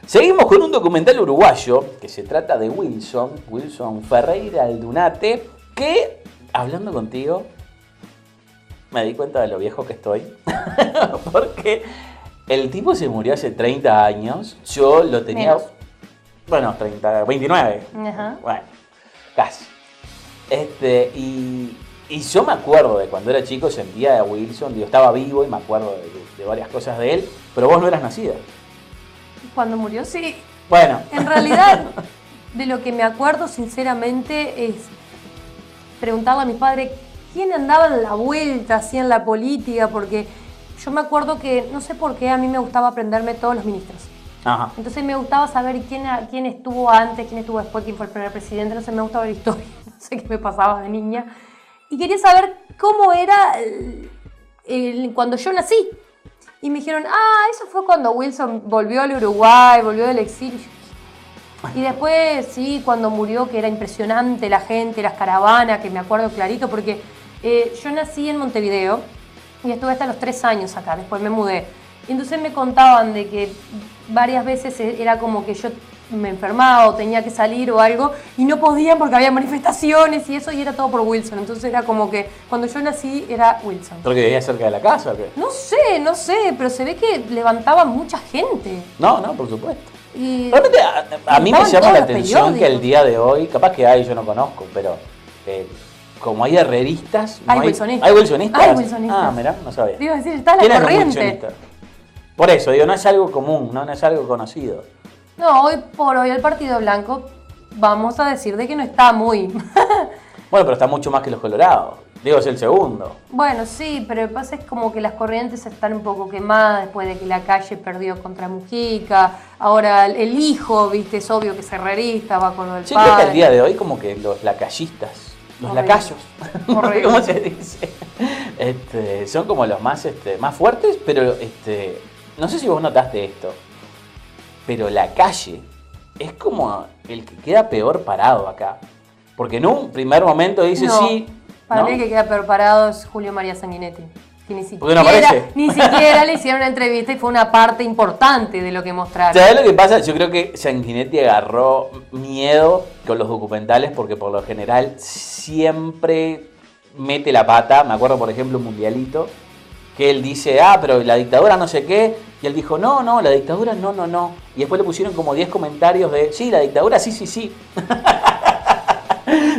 Seguimos con un documental uruguayo que se trata de Wilson Ferreira Aldunate, que, hablando contigo, me di cuenta de lo viejo que estoy, porque el tipo se murió hace 30 años, yo lo tenía, menos. Bueno, 29, Ajá. bueno, casi. Y yo me acuerdo de cuando era chico, sentía a Wilson, digo, estaba vivo y me acuerdo de varias cosas de él, pero vos no eras nacida. Cuando murió, sí. Bueno. En realidad, de lo que me acuerdo sinceramente es preguntarle a mi padre quién andaba en la vuelta, así en la política, porque yo me acuerdo que, no sé por qué, a mí me gustaba aprenderme todos los ministros. Ajá. Entonces me gustaba saber quién estuvo antes, quién estuvo después, quién fue el primer presidente, no sé, me gustaba la historia, no sé qué me pasaba de niña. Y quería saber cómo era cuando yo nací. Y me dijeron, eso fue cuando Wilson volvió al Uruguay, volvió del exilio. Y después, sí, cuando murió, que era impresionante la gente, las caravanas, que me acuerdo clarito, porque yo nací en Montevideo y estuve hasta los 3 años acá, después me mudé. Y entonces me contaban de que varias veces era como que yo me enfermaba o tenía que salir o algo y no podían porque había manifestaciones y eso, y era todo por Wilson. Entonces era como que cuando yo nací era Wilson. ¿Porque vivía cerca de la casa o qué? No sé, pero se ve que levantaban mucha gente. No, por supuesto. Y Realmente a mí me estaban llama todos la los atención que el periódicos. día de hoy, capaz que hay, yo no conozco, pero como hay herreristas... Hay wilsonistas. ¿Hay wilsonistas? Hay wilsonistas. Ah, mirá, no sabía. Digo, decir, está ¿Quién la es un corriente. wilsonista? Por eso, digo, no es algo común, no es algo conocido. No, hoy por hoy el Partido Blanco, vamos a decir de que no está muy... Bueno, pero está mucho más que los colorados. Digo, es el segundo. Bueno, sí, pero lo que pasa es como que las corrientes están un poco quemadas después de que la calle perdió contra Mujica. Ahora el hijo, viste, es obvio que es herrerista, va con lo del Yo creo que padre. al día de hoy como que los lacayistas, los Horrible. lacayos, Horrible. ¿cómo se dice? Son como los más fuertes, pero no sé si vos notaste esto, pero la calle es como el que queda peor parado acá. Porque en un primer momento dice No, sí, para ¿no? mí el que queda peor parado es Julio María Sanguinetti. Que ¿Por qué no aparece? ni siquiera le hicieron una entrevista y fue una parte importante de lo que mostraron. ¿Sabés lo que pasa? Yo creo que Sanguinetti agarró miedo con los documentales porque por lo general siempre mete la pata. Me acuerdo, por ejemplo, un mundialito, que él dice, pero la dictadura no sé qué, y él dijo, no, la dictadura no. Y después le pusieron como 10 comentarios de, sí, la dictadura sí.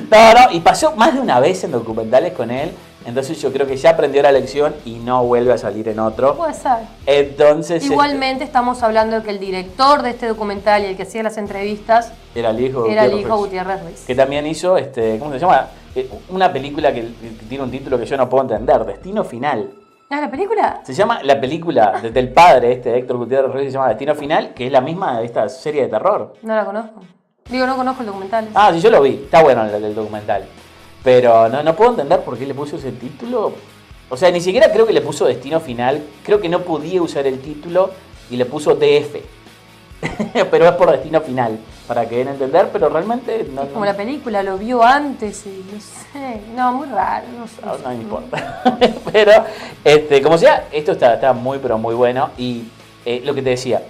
No, y pasó más de una vez en documentales con él, entonces yo creo que ya aprendió la lección y no vuelve a salir en otro. Puede ser. Entonces, Igualmente estamos hablando de que el director de este documental y el que hacía las entrevistas era el hijo de era el Gutiérrez hijo Ruiz, Gutiérrez Ruiz. que también hizo, ¿cómo se llama? Una película que tiene un título que yo no puedo entender, Destino Final. ¿Ah, la película? Se llama la película del padre Héctor Gutiérrez Ruiz, se llama Destino Final, que es la misma de esta serie de terror. No la conozco. Digo, no conozco el documental. Sí, yo lo vi, está bueno el documental. Pero no puedo entender por qué le puso ese título. O sea, ni siquiera creo que le puso Destino Final, creo que no podía usar el título y le puso DF. Pero es por Destino Final, para que den a entender, pero realmente no. Es como la película, lo vio antes y no sé. No, muy raro. No me importa. Pero, como sea, esto está muy, pero muy bueno. Y lo que te decía,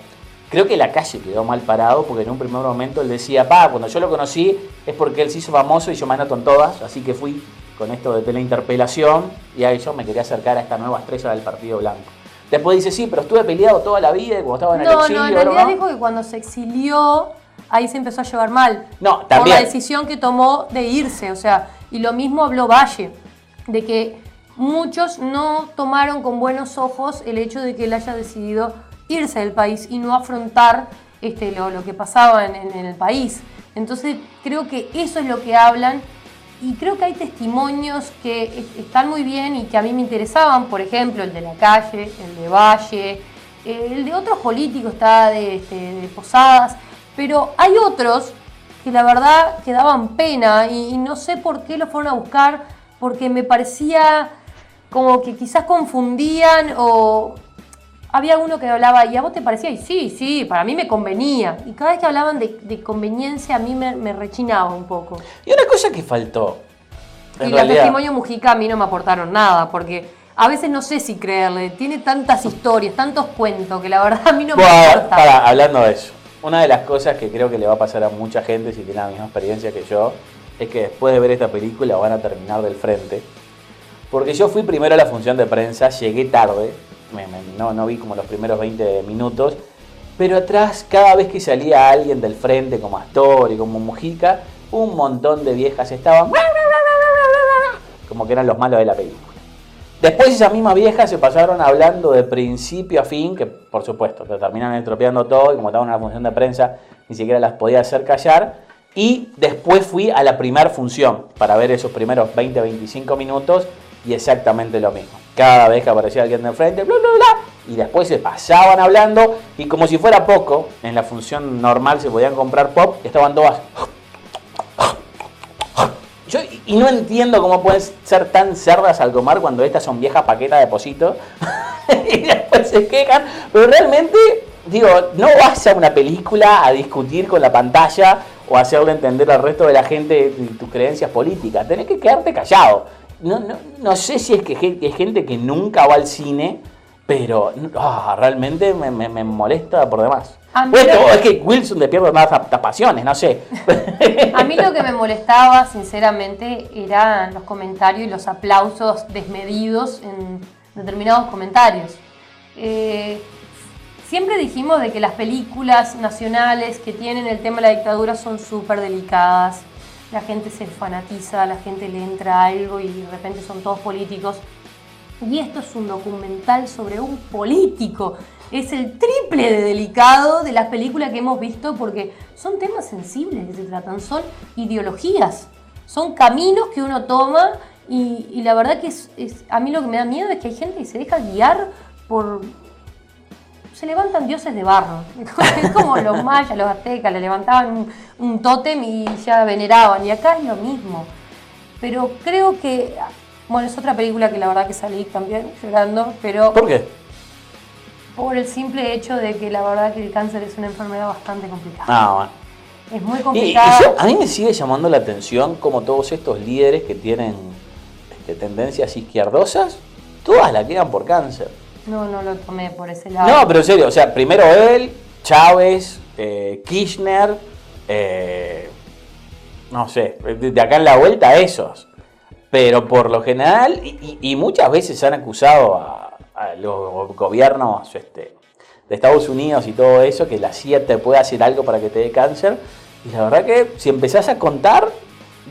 creo que la calle quedó mal parado porque en un primer momento él decía, cuando yo lo conocí es porque él se hizo famoso y yo me anoto en todas, así que fui con esto de la interpelación y ahí yo me quería acercar a esta nueva estrella del Partido Blanco. Después dice, sí, pero estuve peleado toda la vida y cuando estaba en el exilio. No, en realidad dijo que cuando se exilió, ahí se empezó a llevar mal. No, por también. la decisión que tomó de irse, o sea, y lo mismo habló Valle, de que muchos no tomaron con buenos ojos el hecho de que él haya decidido irse del país y no afrontar lo que pasaba en el país. Entonces creo que eso es lo que hablan y creo que hay testimonios que están muy bien y que a mí me interesaban, por ejemplo el de la calle, el de Valle, el de otros políticos, está de Posadas, pero hay otros que la verdad que daban pena y no sé por qué los fueron a buscar, porque me parecía como que quizás confundían o... Había uno que hablaba, ¿y a vos te parecía? Y sí, para mí me convenía. Y cada vez que hablaban de conveniencia, a mí me rechinaba un poco. Y una cosa que faltó. Y los testimonios Mujica a mí no me aportaron nada, porque a veces no sé si creerle. Tiene tantas historias, tantos cuentos, que la verdad a mí no me importa. Hablando de eso. una de las cosas que creo que le va a pasar a mucha gente si tiene la misma experiencia que yo, es que después de ver esta película van a terminar del frente. Porque yo fui primero a la función de prensa, llegué tarde, no vi como los primeros 20 minutos, pero atrás, cada vez que salía alguien del frente, como Astor y como Mujica, un montón de viejas estaban como que eran los malos de la película. Después esas mismas viejas se pasaron hablando de principio a fin, que por supuesto te terminan estropeando todo, y como estaban en la función de prensa, ni siquiera las podía hacer callar. Y después fui a la primera función para ver esos primeros 20-25 minutos y exactamente lo mismo. Cada vez que aparecía alguien de frente, bla, bla, bla, y después se pasaban hablando, y como si fuera poco, en la función normal se podían comprar pop, estaban todas... Y no entiendo cómo pueden ser tan cerdas al comer cuando estas son viejas paquetas de Pocito y después se quejan, pero realmente, digo, no vas a una película a discutir con la pantalla o a hacerle entender al resto de la gente tus creencias políticas, tenés que quedarte callado. No sé si es que es gente que nunca va al cine, pero realmente me molesta por demás. Es que Wilson le pierde más pasiones, no sé. A mí lo que me molestaba, sinceramente, eran los comentarios y los aplausos desmedidos en determinados comentarios. Siempre dijimos de que las películas nacionales que tienen el tema de la dictadura son súper delicadas. La gente se fanatiza, la gente le entra algo y de repente son todos políticos. Y esto es un documental sobre un político. Es el triple de delicado de las películas que hemos visto porque son temas sensibles que se tratan, son ideologías, son caminos que uno toma y la verdad que a mí lo que me da miedo es que hay gente que se deja guiar por... Se levantan dioses de barro, es como los mayas, los aztecas, le levantaban un tótem y ya veneraban, y acá es lo mismo. Pero creo que... Bueno, es otra película que la verdad que salí también llorando, pero... ¿Por qué? Por el simple hecho de que la verdad que el cáncer es una enfermedad bastante complicada. Bueno. Es muy complicada. A mí me sigue llamando la atención como todos estos líderes que tienen tendencias izquierdosas, todas la quedan por cáncer. No lo tomé por ese lado. No, pero en serio, o sea, primero él, Chávez, Kirchner, no sé, de acá en la vuelta esos. Pero por lo general, y muchas veces han acusado a los gobiernos de Estados Unidos y todo eso, que la CIA te puede hacer algo para que te dé cáncer. Y la verdad que si empezás a contar,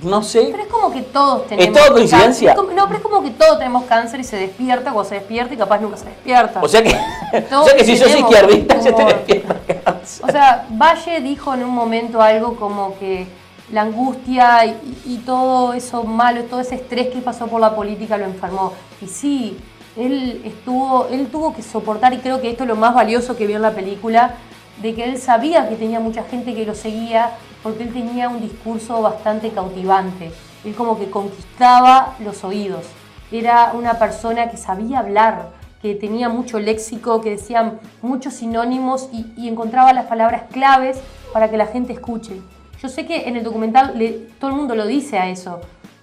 no sé. Pero es como que todos tenemos. ¿Es todo coincidencia? Pero es como que todos tenemos cáncer y se despierta cuando se despierta y capaz nunca se despierta. O sea que si sos izquierdista se te despierta cáncer. O sea, Valle dijo en un momento algo como que la angustia y todo eso malo, todo ese estrés que pasó por la política lo enfermó. Y sí, él tuvo que soportar, y creo que esto es lo más valioso que vio en la película, de que él sabía que tenía mucha gente que lo seguía porque él tenía un discurso bastante cautivante. Él como que conquistaba los oídos. Era una persona que sabía hablar, que tenía mucho léxico, que decía muchos sinónimos y encontraba las palabras claves para que la gente escuche. Yo sé que en el documental todo el mundo lo dice a eso,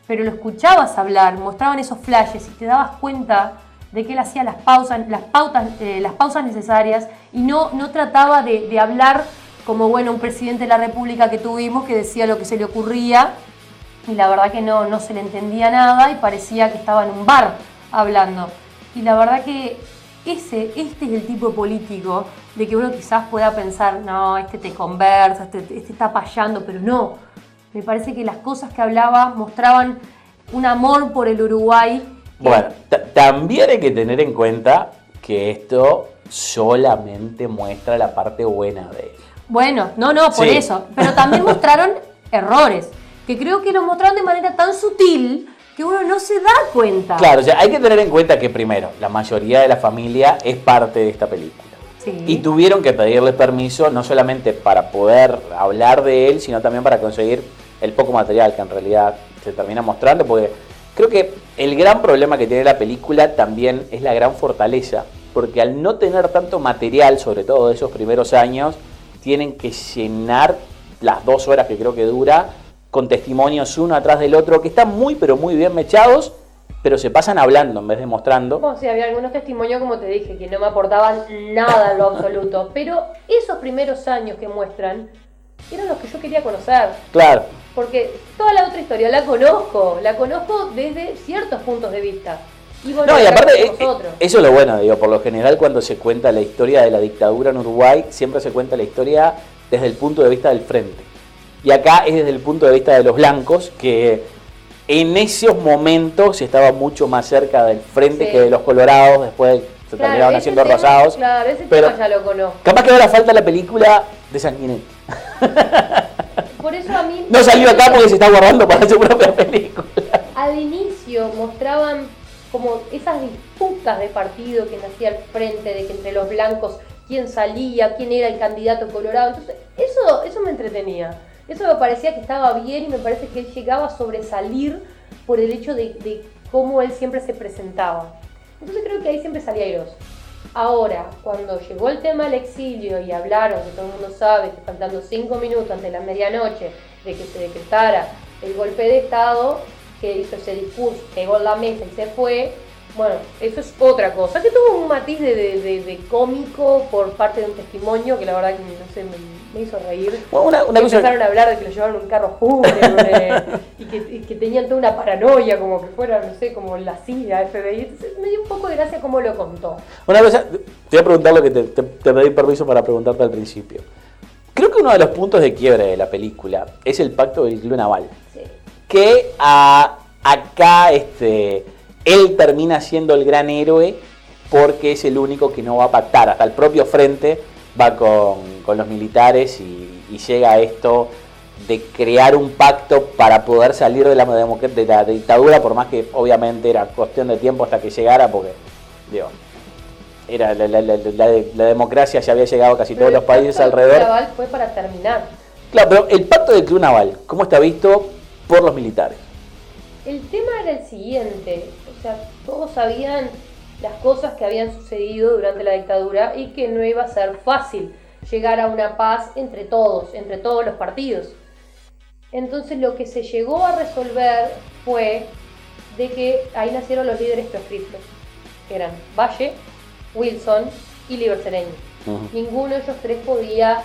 pero lo escuchabas hablar, mostraban esos flashes y te dabas cuenta de que él hacía las pausas necesarias y no trataba de hablar como un presidente de la República que tuvimos que decía lo que se le ocurría y la verdad que no se le entendía nada y parecía que estaba en un bar hablando. Y la verdad que este es el tipo de político de que uno quizás pueda pensar, no, te conversa, este está payando, pero no. Me parece que las cosas que hablaba mostraban un amor por el Uruguay. Bueno, también hay que tener en cuenta que esto solamente muestra la parte buena de él. Bueno, por Sí. eso. Pero también mostraron errores, que creo que los mostraron de manera tan sutil que uno no se da cuenta. Claro, o sea, hay que tener en cuenta que primero, la mayoría de la familia es parte de esta película. Sí. Y tuvieron que pedirle permiso no solamente para poder hablar de él, sino también para conseguir el poco material que en realidad se termina mostrando, porque creo que el gran problema que tiene la película también es la gran fortaleza, porque al no tener tanto material, sobre todo de esos primeros años, tienen que llenar las 2 horas que creo que dura con testimonios uno atrás del otro, que están muy pero muy bien mechados pero se pasan hablando en vez de mostrando. Bueno, sí, había algunos testimonios, como te dije, que no me aportaban nada en lo absoluto, pero esos primeros años que muestran eran los que yo quería conocer. Claro. Porque toda la otra historia la conozco desde ciertos puntos de vista. Y bueno, No, y aparte, eso es lo bueno, digo, por lo general cuando se cuenta la historia de la dictadura en Uruguay, siempre se cuenta la historia desde el punto de vista del frente. Y acá es desde el punto de vista de los blancos, que en esos momentos estaba mucho más cerca del frente que de los colorados, después se terminaron haciendo rosados. Claro, ese pero tema ya lo conozco. Capaz que ahora falta la película de Sanguinetti. Por eso a mí... No salió acá porque se está guardando para su propia película. Al inicio mostraban como esas disputas de partido que nacía al frente, de que entre los blancos, quién salía, quién era el candidato colorado. Entonces, eso me entretenía. Eso me parecía que estaba bien y me parece que él llegaba a sobresalir por el hecho de cómo él siempre se presentaba. Entonces creo que ahí siempre salía airoso. Ahora, cuando llegó el tema del exilio y hablaron, que todo el mundo sabe, que faltando 5 minutos antes de la medianoche de que se decretara el golpe de Estado, que hizo ese discurso, pegó en la mesa y se fue, bueno, eso es otra cosa, que tuvo un matiz de cómico por parte de un testimonio que la verdad que no sé, me hizo reír. Una empezaron a hablar de que lo llevaron en un carro fúnebre y que tenían toda una paranoia, como que fuera, no sé, como la CIA, FBI. Entonces me dio un poco de gracia cómo lo contó. Una cosa, te voy a preguntar lo que te pedí permiso para preguntarte al principio. Creo que uno de los puntos de quiebre de la película es el pacto del Club Naval. Sí. Que acá él termina siendo el gran héroe porque es el único que no va a pactar. Hasta el propio frente va con los militares y llega a esto de crear un pacto para poder salir de la dictadura, por más que obviamente era cuestión de tiempo hasta que llegara, porque digo, era la democracia ya había llegado a casi todos los países alrededor. El Club Naval fue para terminar. Claro, pero el pacto del Club Naval, ¿cómo está visto por los militares? El tema era el siguiente, o sea, todos sabían las cosas que habían sucedido durante la dictadura y que no iba a ser fácil llegar a una paz entre todos los partidos. Entonces lo que se llegó a resolver fue de que ahí nacieron los líderes proscriptos, que eran Valle, Wilson y Líber Seregni. Ninguno de ellos tres podía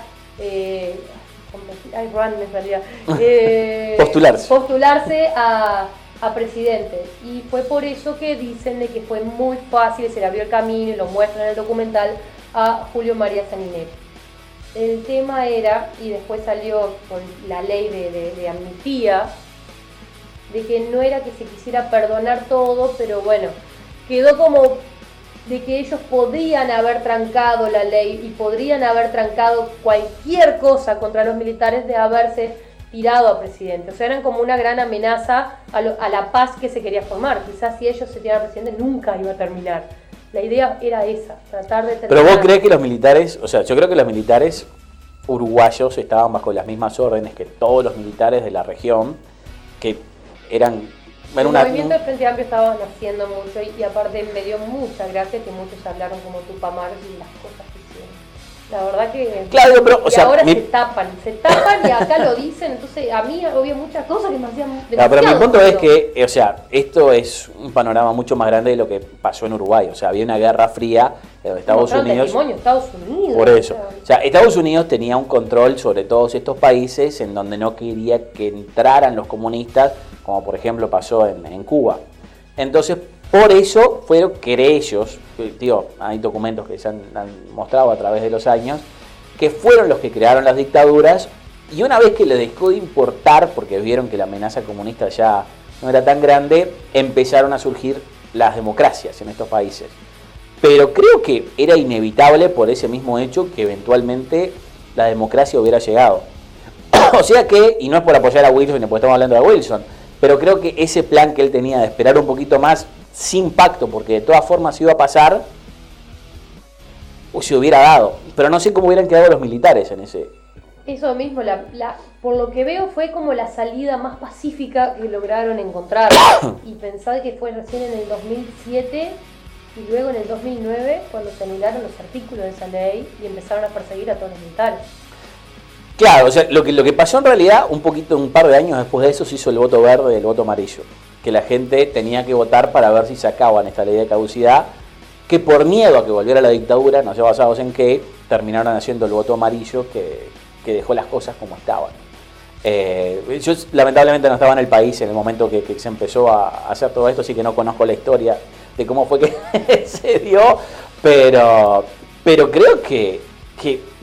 postularse a presidente, y fue por eso que dicen de que fue muy fácil, se le abrió el camino y lo muestran en el documental a Julio María Sanguinetti. El tema era, y después salió con la ley de amnistía, de que no era que se quisiera perdonar todo, pero bueno, quedó como de que ellos podrían haber trancado la ley y podrían haber trancado cualquier cosa contra los militares de haberse tirado a presidente. O sea, eran como una gran amenaza a la paz que se quería formar. Quizás si ellos se tiraran a presidente nunca iba a terminar. La idea era esa, tratar de terminar. Pero vos crees que los militares, o sea, yo creo que los militares uruguayos estaban bajo las mismas órdenes que todos los militares de la región, que eran... El movimiento del Frente Amplio estaba naciendo mucho y aparte me dio mucha gracia que muchos hablaron como Tupamar y las cosas que hicieron. La verdad que... Claro, pero, o sea, ahora se tapan y acá lo dicen, entonces a mí había muchas cosas que me hacían... Pero mi punto es que, o sea, esto es un panorama mucho más grande de lo que pasó en Uruguay. O sea, había una guerra fría de Estados Unidos. Estados Unidos. Por eso. O sea, Estados Unidos tenía un control sobre todos estos países en donde no quería que entraran los comunistas, como por ejemplo pasó en Cuba. Entonces, por eso fueron querellos, tío, hay documentos que se han mostrado a través de los años, que fueron los que crearon las dictaduras, y una vez que les dejó de importar, porque vieron que la amenaza comunista ya no era tan grande, empezaron a surgir las democracias en estos países. Pero creo que era inevitable por ese mismo hecho que eventualmente la democracia hubiera llegado. O sea que, y no es por apoyar a Wilson, porque estamos hablando de Wilson, pero creo que ese plan que él tenía de esperar un poquito más sin pacto, porque de todas formas iba a pasar, se hubiera dado. Pero no sé cómo hubieran quedado los militares en ese... Eso mismo, por lo que veo fue como la salida más pacífica que lograron encontrar. Y pensad que fue recién en el 2007 y luego en el 2009 cuando se anularon los artículos de esa ley y empezaron a perseguir a todos los militares. Claro, o sea, lo que pasó en realidad, un par de años después de eso, se hizo el voto verde y el voto amarillo. que la gente tenía que votar para ver si sacaban esta ley de caducidad, que por miedo a que volviera la dictadura, no sé basados en qué, terminaron haciendo el voto amarillo que dejó las cosas como estaban. Yo lamentablemente no estaba en el país en el momento que se empezó a hacer todo esto, así que no conozco la historia de cómo fue que se dio, pero creo que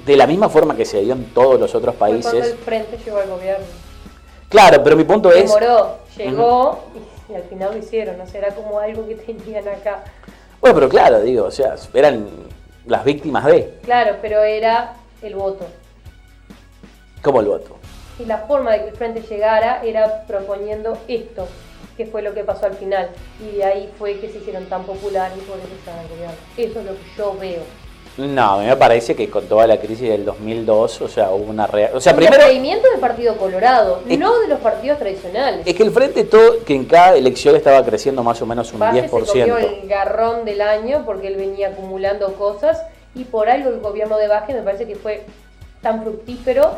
de la misma forma que se dio en todos los otros países... Fue cuando el frente llegó al gobierno. Claro, pero mi punto es... Demoró, llegó y al final lo hicieron, o sea, era como algo que tenían acá. Bueno, pero claro, digo, o sea, eran las víctimas de... Claro, pero era el voto. ¿Cómo el voto? Y la forma de que el frente llegara era proponiendo esto, que fue lo que pasó al final. Y de ahí fue que se hicieron tan populares y por eso estaban al gobierno. Eso es lo que yo veo. No, a mí me parece que con toda la crisis del 2002, o sea, hubo una real... O sea, un primero... descreimiento del Partido Colorado, no de los partidos tradicionales. Es que el frente todo, que en cada elección estaba creciendo más o menos un Valle 10%. se comió el garrón del año porque él venía acumulando cosas y por algo el gobierno de Valle me parece que fue tan fructífero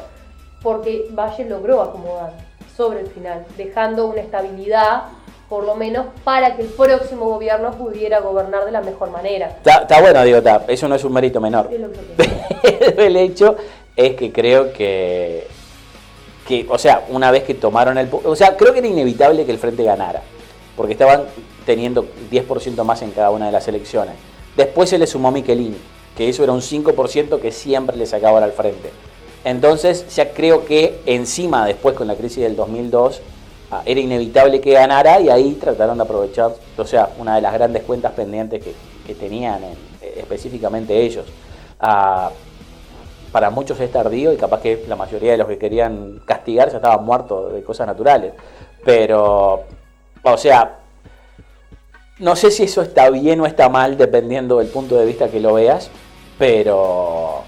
porque Valle logró acomodar sobre el final, dejando una estabilidad por lo menos para que el próximo gobierno pudiera gobernar de la mejor manera. Está bueno, digo, eso no es un mérito menor. Es lo que El hecho es que creo que, o sea, una vez que tomaron o sea, creo que era inevitable que el frente ganara, porque estaban teniendo 10% más en cada una de las elecciones. Después se le sumó Michelini, que eso era un 5% que siempre le sacaban al frente. Entonces ya creo que encima después con la crisis del 2002 era inevitable que ganara y ahí trataron de aprovechar, o sea, una de las grandes cuentas pendientes que tenían específicamente ellos. Para muchos es tardío y capaz que la mayoría de los que querían castigar ya estaban muertos de cosas naturales. Pero, o sea, no sé si eso está bien o está mal dependiendo del punto de vista que lo veas, pero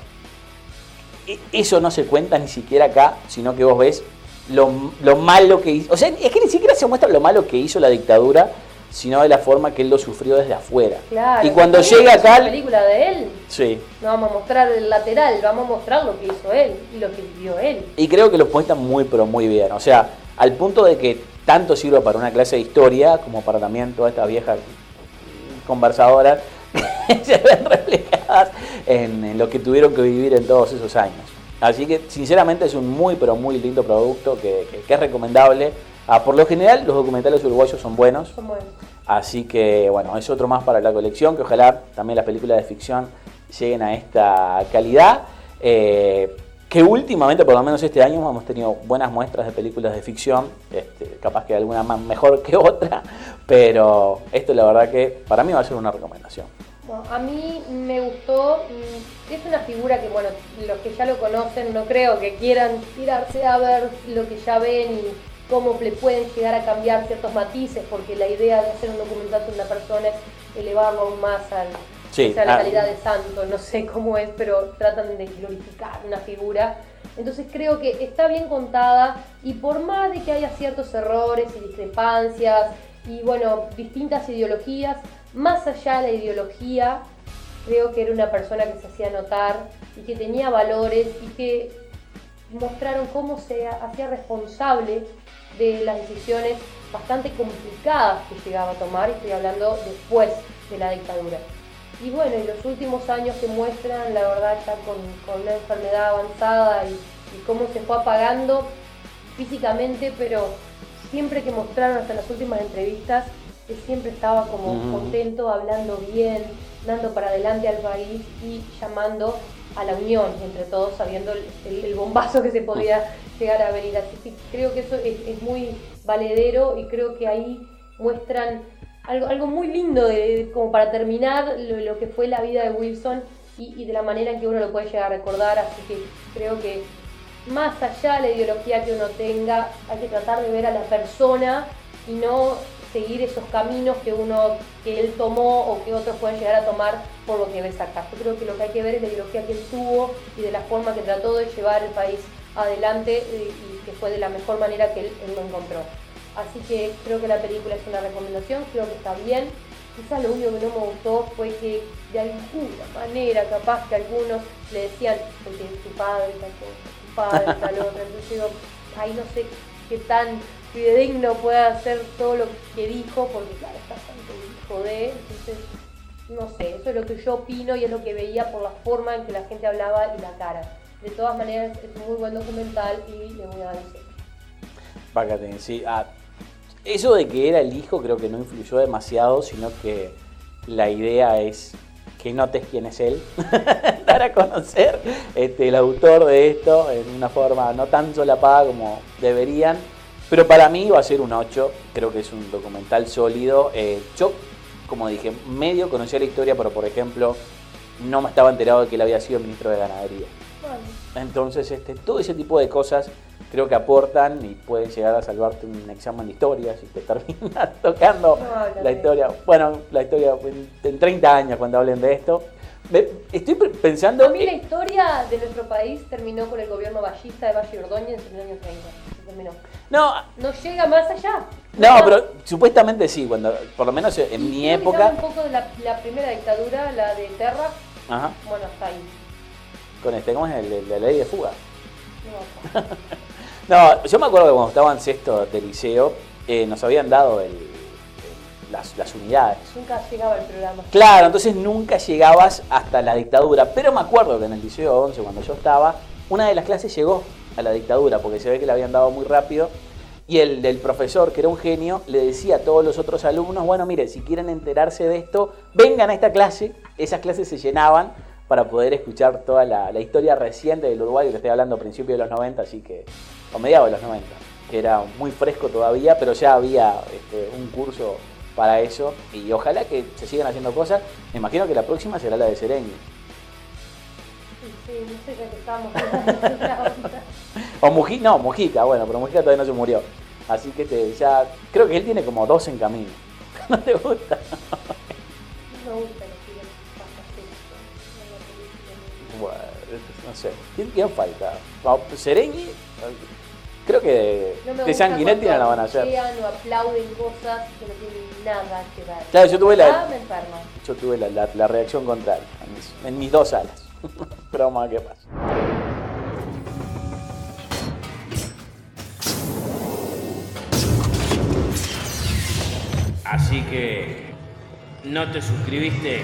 eso no se cuenta ni siquiera acá, sino que vos ves lo malo que hizo. O sea, es que ni siquiera se muestra lo malo que hizo la dictadura, sino de la forma que él lo sufrió desde afuera. Claro, y cuando llega acá... la película de él, sí. No vamos a mostrar el lateral, vamos a mostrar lo que hizo él y lo que vivió él. Y creo que lo muestran muy, pero muy bien. O sea, al punto de que tanto sirve para una clase de historia como para también todas estas viejas conversadoras que se ven reflejadas en lo que tuvieron que vivir en todos esos años. Así que, sinceramente, es un muy, pero muy lindo producto que es recomendable. Por lo general, los documentales uruguayos son buenos. Son buenos. Así que, bueno, es otro más para la colección, que ojalá también las películas de ficción lleguen a esta calidad. Que últimamente, por lo menos este año, hemos tenido buenas muestras de películas de ficción. Capaz que alguna más mejor que otra. Pero esto, la verdad que para mí va a ser una recomendación. Bueno, a mí me gustó, es una figura que, bueno, los que ya lo conocen no creo que quieran tirarse a ver lo que ya ven y cómo le pueden llegar a cambiar ciertos matices, porque la idea de hacer un documental sobre una persona es elevarlo aún más a la calidad de santo, no sé cómo es, pero tratan de glorificar una figura. Entonces creo que está bien contada y por más de que haya ciertos errores y discrepancias y, bueno, distintas ideologías, más allá de la ideología, creo que era una persona que se hacía notar y que tenía valores y que mostraron cómo se hacía responsable de las decisiones bastante complicadas que llegaba a tomar, y estoy hablando después de la dictadura. Y bueno, y los últimos años que muestran, la verdad, ya con una enfermedad avanzada y cómo se fue apagando físicamente, pero siempre que mostraron hasta las últimas entrevistas, que siempre estaba como contento, hablando bien, dando para adelante al país y llamando a la unión entre todos, sabiendo el bombazo que se podía llegar a venir. Así que creo que eso es muy valedero y creo que ahí muestran algo muy lindo como para terminar lo que fue la vida de Wilson y de la manera en que uno lo puede llegar a recordar. Así que creo que más allá de la ideología que uno tenga, hay que tratar de ver a la persona y no seguir esos caminos que él tomó o que otros pueden llegar a tomar por lo que ves acá. Yo creo que lo que hay que ver es la ideología que él tuvo y de la forma que trató de llevar el país adelante y que fue de la mejor manera que él lo encontró. Así que creo que la película es una recomendación, creo que está bien. Quizás lo único que no me gustó fue que de alguna manera, capaz que algunos le decían, porque tu padre tal cosa, tu padre tal otra, entonces digo, ahí no sé qué tan fidedigno pueda hacer todo lo que dijo, porque claro, está bastante hijo de, entonces, no sé, eso es lo que yo opino y es lo que veía por la forma en que la gente hablaba y la cara. De todas maneras, es un muy buen documental y le voy a dar un 6. Págate, sí. Eso de que era el hijo creo que no influyó demasiado, sino que la idea es que notes quién es él, dar a conocer el autor de esto en una forma no tan solapada como deberían, pero para mí va a ser un 8, creo que es un documental sólido. Yo, como dije, medio conocía la historia, pero por ejemplo no me estaba enterado de que él había sido ministro de Ganadería. Bueno. Entonces todo ese tipo de cosas creo que aportan y pueden llegar a salvarte un examen de historia si te terminas tocando la historia. Bueno, la historia en 30 años cuando hablen de esto. Estoy pensando... A mí la historia de nuestro país terminó con el gobierno vallista de Valle y Ordóñez en el año 30. Terminó. No llega más allá. No, pero supuestamente sí, cuando por lo menos en mi época... un poco de la primera dictadura, la de Terra. Ajá. Bueno, hasta ahí. Con ¿cómo es? La ley de fuga. No, yo me acuerdo que cuando estaba en sexto de liceo, nos habían dado las unidades. Nunca llegaba el programa. Claro, entonces nunca llegabas hasta la dictadura. Pero me acuerdo que en el liceo 11, cuando yo estaba, una de las clases llegó a la dictadura, porque se ve que la habían dado muy rápido. Y el profesor, que era un genio, le decía a todos los otros alumnos, bueno, mire, si quieren enterarse de esto, vengan a esta clase. Esas clases se llenaban para poder escuchar toda la historia reciente del Uruguay, que estoy hablando a principios de los 90, así que, o mediados de los 90, que era muy fresco todavía, pero ya había un curso para eso, y ojalá que se sigan haciendo cosas. Me imagino que la próxima será la de Sereñi. Sí, no sé, ya que estábamos o Mujica, bueno, pero Mujica todavía no se murió, así que ya, creo que él tiene como 2 en camino. ¿No te gusta? No me gusta. Bueno, no sé. ¿Quién falta? Sereñi, creo que de Sanguinetti no la van a hacer. No aplauden cosas que no tienen nada que ver. Claro, yo tuve me la reacción contraria en mis 2 salas. Pero vamos a ver qué pasa. Así que no te suscribiste.